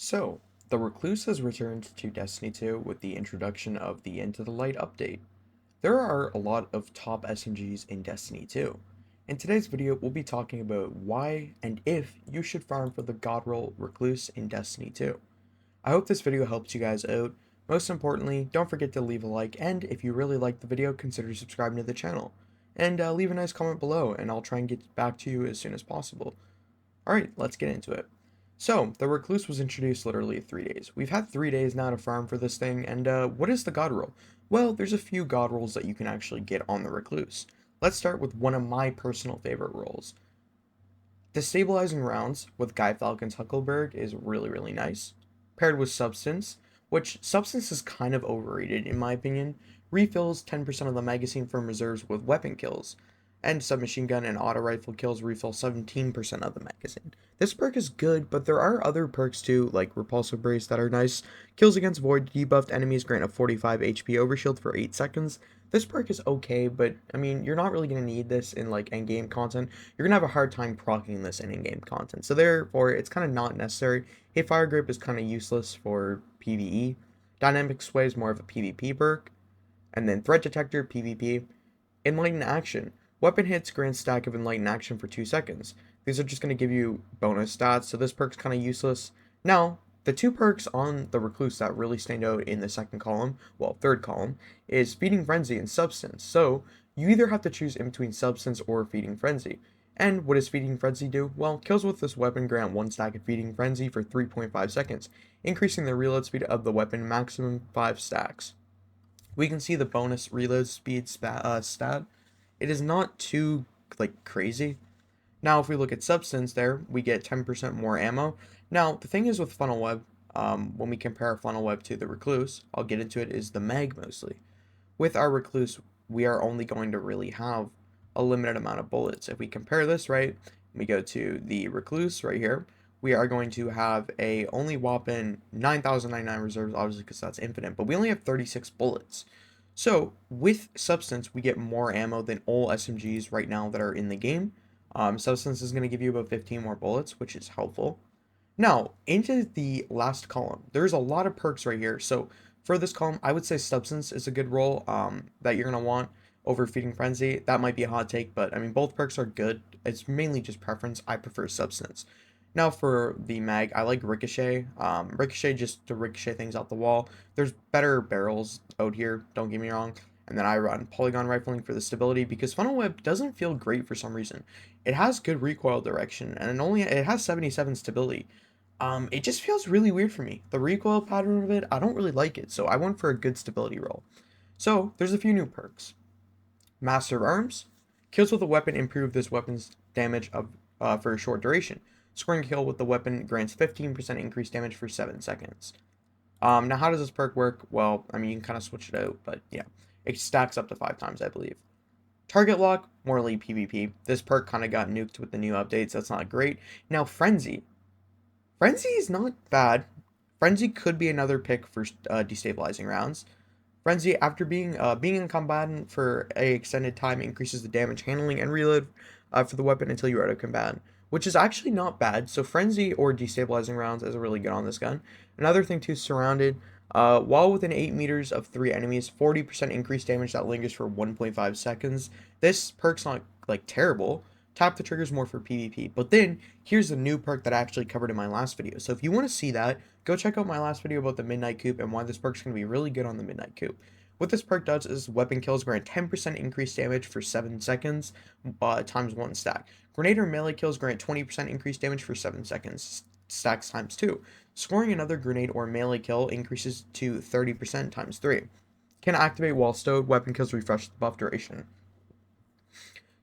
So, the Recluse has returned to Destiny 2 with the introduction of the Into the Light update. There are a lot of top SMGs in Destiny 2. In today's video, we'll be talking about why and if you should farm for the God Roll Recluse in Destiny 2. I hope this video helps you guys out. Most importantly, don't forget to leave a like, and if you really like the video, consider subscribing to the channel. And leave a nice comment below, and I'll try and get back to you as soon as possible. Alright, let's get into it. So, the Recluse was introduced literally 3 days. We've had 3 days now to farm for this thing, and what is the God Roll? Well, there's a few God Rolls that you can actually get on the Recluse. Let's start with one of my personal favorite rolls. Destabilizing rounds with Guy Falcon's Huckleberg is really nice, paired with Substance, which Substance is kind of overrated in my opinion, refills 10% of the magazine from reserves with weapon kills, and submachine gun and auto rifle kills refill 17% of the magazine. This perk is good, but there are other perks too, like Repulsive Brace, that are nice. Kills against void debuffed enemies grant a 45 HP overshield for 8 seconds. This perk is okay, but I mean, you're not really going to need this in like endgame content. You're going to have a hard time proccing this in in-game content. So therefore, it's kind of not necessary. Hey, Fire Grip is kind of useless for PvE. Dynamic Sway is more of a PvP perk. And then Threat Detector, PvP. Enlighten Action. Weapon hits grant stack of Enlighten Action for 2 seconds. These are just going to give you bonus stats, so this perk's kind of useless. Now, the two perks on the Recluse that really stand out in the second column, well, third column, is Feeding Frenzy and Substance. So, you either have to choose in between Substance or Feeding Frenzy. And what does Feeding Frenzy do? Well, kills with this weapon grant 1 stack of Feeding Frenzy for 3.5 seconds, increasing the reload speed of the weapon maximum 5 stacks. We can see the bonus reload speed stat. It is not too, like, crazy. Now, if we look at Substance there, we get 10% more ammo. Now, the thing is with Funnel Web, when we compare Funnel Web to the Recluse, I'll get into it, is the mag mostly. With our Recluse, we are only going to really have a limited amount of bullets. If we compare this, right, we go to the Recluse right here, we are going to have a only whopping 9,099 reserves, obviously because that's infinite, but we only have 36 bullets. So, with Substance, we get more ammo than all SMGs right now that are in the game. Substance is going to give you about 15 more bullets, which is helpful. Now, into the last column, there's a lot of perks right here. So, for this column, I would say Substance is a good role that you're going to want over Feeding Frenzy. That might be a hot take, but I mean, both perks are good. It's mainly just preference. I prefer Substance. Now for the mag, I like Ricochet. Ricochet just to ricochet things out the wall. There's better barrels out here, don't get me wrong. And then I run Polygon Rifling for the stability because Funnel Web doesn't feel great for some reason. It has good recoil direction and it has 77 stability. It just feels really weird for me. The recoil pattern of it, I don't really like it, so I went for a good stability roll. So there's a few new perks. Master of Arms. Kills with a weapon improve this weapon's damage for a short duration. Scoring a kill with the weapon grants 15% increased damage for 7 seconds. Now, how does this perk work? Well, I mean, you can kind of switch it out, but yeah. It stacks up to 5 times, I believe. Target Lock, morely PvP. This perk kind of got nuked with the new updates. That's not great. Now, Frenzy. Frenzy is not bad. Frenzy could be another pick for destabilizing rounds. Frenzy, after being in combatant for a extended time, increases the damage handling and reload for the weapon until you're out of combatant, which is actually not bad. So Frenzy or destabilizing rounds is really good on this gun. Another thing too, surrounded. While within 8 meters of 3 enemies, 40% increased damage that lingers for 1.5 seconds. This perk's not like terrible. Tap the triggers more for PvP. But then, here's the new perk that I actually covered in my last video. So if you want to see that, go check out my last video about the Midnight Coupe and why this perk's going to be really good on the Midnight Coupe. What this perk does is weapon kills grant 10% increased damage for 7 seconds, times 1 stack. Grenade or melee kills grant 20% increased damage for 7 seconds, stacks times 2. Scoring another grenade or melee kill increases to 30% times 3. Can activate while stowed, weapon kills refresh the buff duration.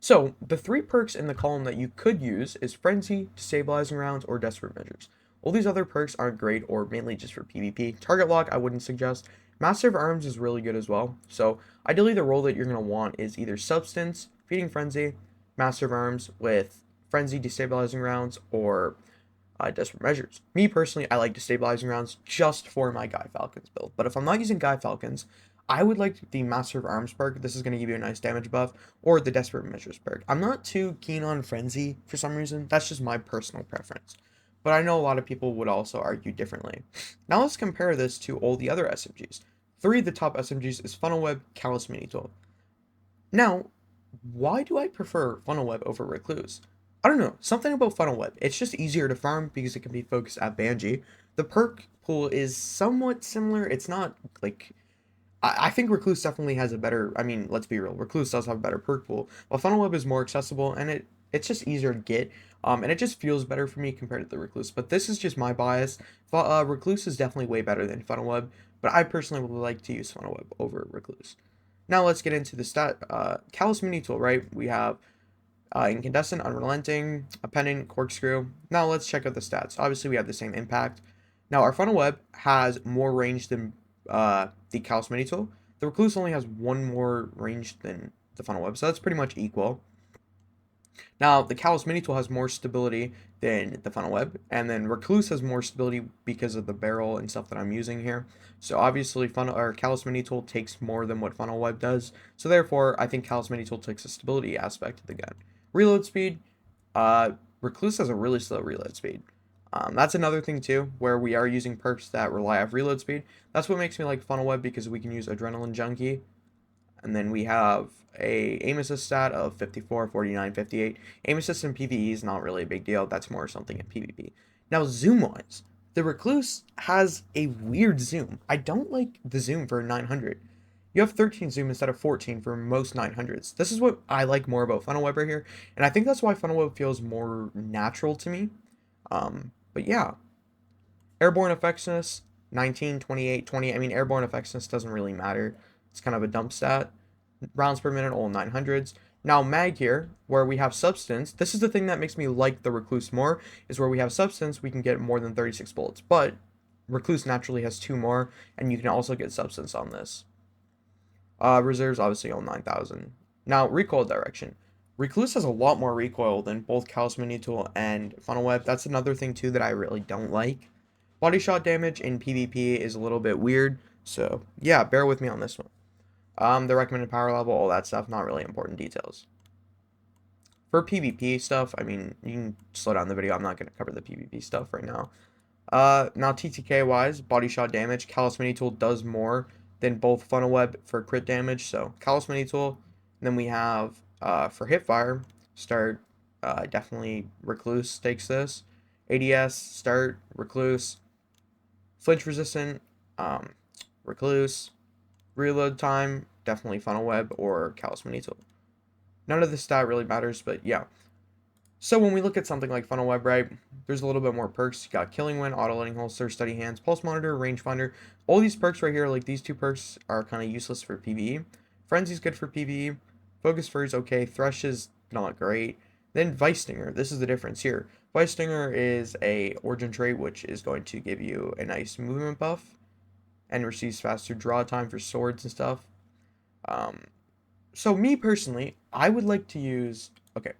So, the 3 perks in the column that you could use is Frenzy, Destabilizing Rounds, or Desperate Measures. All these other perks aren't great or mainly just for PvP. Target Lock I wouldn't suggest. Master of Arms is really good as well. So, ideally the role that you're going to want is either Substance, Feeding Frenzy, Master of Arms with Frenzy, Destabilizing Rounds, or Desperate Measures. Me personally, I like Destabilizing Rounds just for my Guy Falcons build. But if I'm not using Guy Falcons, I would like the Master of Arms perk. This is going to give you a nice damage buff, or the Desperate Measures perk. I'm not too keen on Frenzy for some reason. That's just my personal preference. but I know a lot of people would also argue differently. Now let's compare this to all the other SMGs. Three of the top SMGs is Funnel Web, Callus Mini Tool. Now, why do I prefer Funnel Web over Recluse? I don't know, something about Funnel Web. It's just easier to farm because it can be focused at Banji. The perk pool is somewhat similar. It's not like I think Recluse definitely has a better. I mean, let's be real. Recluse does have a better perk pool, while Funnel Web is more accessible and it's just easier to get. And it just feels better for me compared to the Recluse. But this is just my bias. Recluse is definitely way better than Funnel Web, but I personally would like to use Funnel Web over Recluse. Now let's get into the stat. Callus Mini Tool, right? We have Incandescent, Unrelenting, a Pendant, Corkscrew. Now let's check out the stats. Obviously, we have the same impact. Now, our Funnel Web has more range than the Callus Mini Tool. The Recluse only has one more range than the Funnel Web, so that's pretty much equal. Now, the Callus Mini Tool has more stability than the Funnel Web, and then Recluse has more stability because of the barrel and stuff that I'm using here. So obviously, Callus Mini Tool takes more than what Funnel Web does. So therefore, I think Callus Mini Tool takes the stability aspect of the gun. Reload speed, Recluse has a really slow reload speed. That's another thing too, where we are using perks that rely off reload speed. That's what makes me like Funnel Web because we can use Adrenaline Junkie. And then we have a aim assist stat of 54, 49, 58. Aim assist in PvE is not really a big deal. That's more something in PvP. Now, zoom-wise, the Recluse has a weird zoom. I don't like the zoom for 900. You have 13 zoom instead of 14 for most 900s. This is what I like more about Funnel Web right here. And I think that's why Funnel Web feels more natural to me. But yeah, airborne effectiveness, 19, 28, 20. I mean, airborne effectiveness doesn't really matter. It's kind of a dump stat. Rounds per minute, all 900s. Now, mag here, where we have substance, this is the thing that makes me like the Recluse more, is where we have substance, we can get more than 36 bullets. But Recluse naturally has 2 more, and you can also get substance on this. Reserves, obviously, all 9,000. Now, recoil direction. Recluse has a lot more recoil than both Callus Mini Tool and Funnel Web. That's another thing, too, that I really don't like. Body shot damage in PvP is a little bit weird, so yeah, bear with me on this one. The recommended power level, all that stuff, not really important details. For PvP stuff, I mean, you can slow down the video. I'm not going to cover the PvP stuff right now. Now TTK wise, body shot damage, Callus Mini Tool does more than both Funnel Web for crit damage. So Callus Mini Tool. And then we have for hipfire, start definitely Recluse takes this. ADS, start, Recluse. Flinch resistant, Recluse. Reload time, definitely Funnel Web or Callus Mini Tool. None of this stat really matters, but yeah. So when we look at something like Funnel Web, right, there's a little bit more perks. You got Killing Wind, Auto Loading Holster, Steady Hands, Pulse Monitor, Rangefinder. All these perks right here, like these 2 perks, are kind of useless for PvE. Frenzy's good for PvE. Focus Fur is okay. Thresh is not great. Then Vice Stinger, this is the difference here. Vice Stinger is a origin trait, which is going to give you a nice movement buff and receives faster draw time for swords and stuff. So me personally, I would like to use, okay,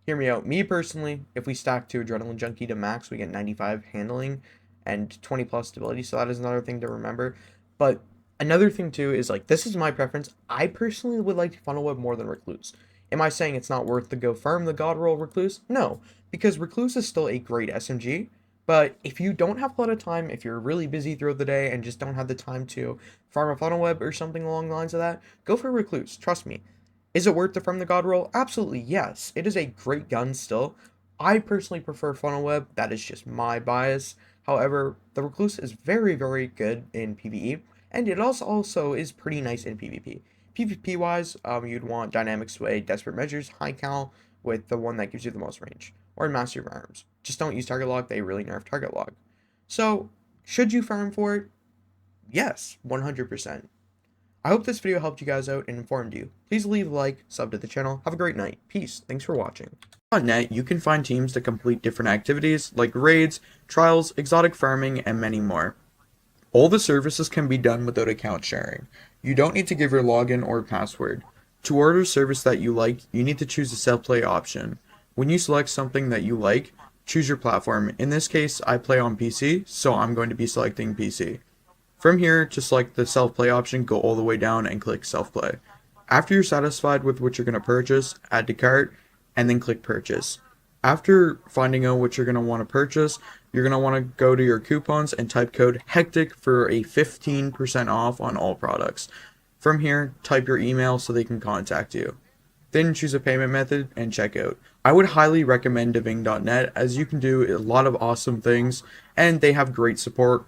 hear me out. Me personally, if we stack 2 Adrenaline Junkie to max, we get 95 handling and 20 plus stability. So that is another thing to remember. But another thing too is like, this is my preference. I personally would like Funnel Web more than Recluse. Am I saying it's not worth to go farm the God Roll Recluse? No, because Recluse is still a great SMG. But if you don't have a lot of time, if you're really busy throughout the day and just don't have the time to farm a Funnel Web or something along the lines of that, go for Recluse. Trust me. Is it worth to farm the God Roll? Absolutely, yes. It is a great gun still. I personally prefer Funnel Web. That is just my bias. However, the Recluse is very, very good in PvE, and it also is pretty nice in PvP. PvP-wise, you'd want Dynamic Sway, Desperate Measures, High Cal, with the one that gives you the most range, or in Master of Arms. Just don't use Target Lock, they really nerf Target Lock. So, should you farm for it? Yes, 100%. I hope this video helped you guys out and informed you. Please leave a like, sub to the channel. Have a great night. Peace. Thanks for watching. On Net, you can find teams to complete different activities like raids, trials, exotic farming, and many more. All the services can be done without account sharing. You don't need to give your login or password. To order a service that you like, you need to choose the self-play option. When you select something that you like, choose your platform. In this case, I play on PC, so I'm going to be selecting PC. From here, to select the self-play option, go all the way down and click self-play. After you're satisfied with what you're going to purchase, add to cart, and then click purchase. After finding out what you're going to want to purchase, you're going to want to go to your coupons and type code HECTIC for a 15% off on all products. From here, type your email so they can contact you. Then choose a payment method and check out. I would highly recommend Diving.net as you can do a lot of awesome things and they have great support all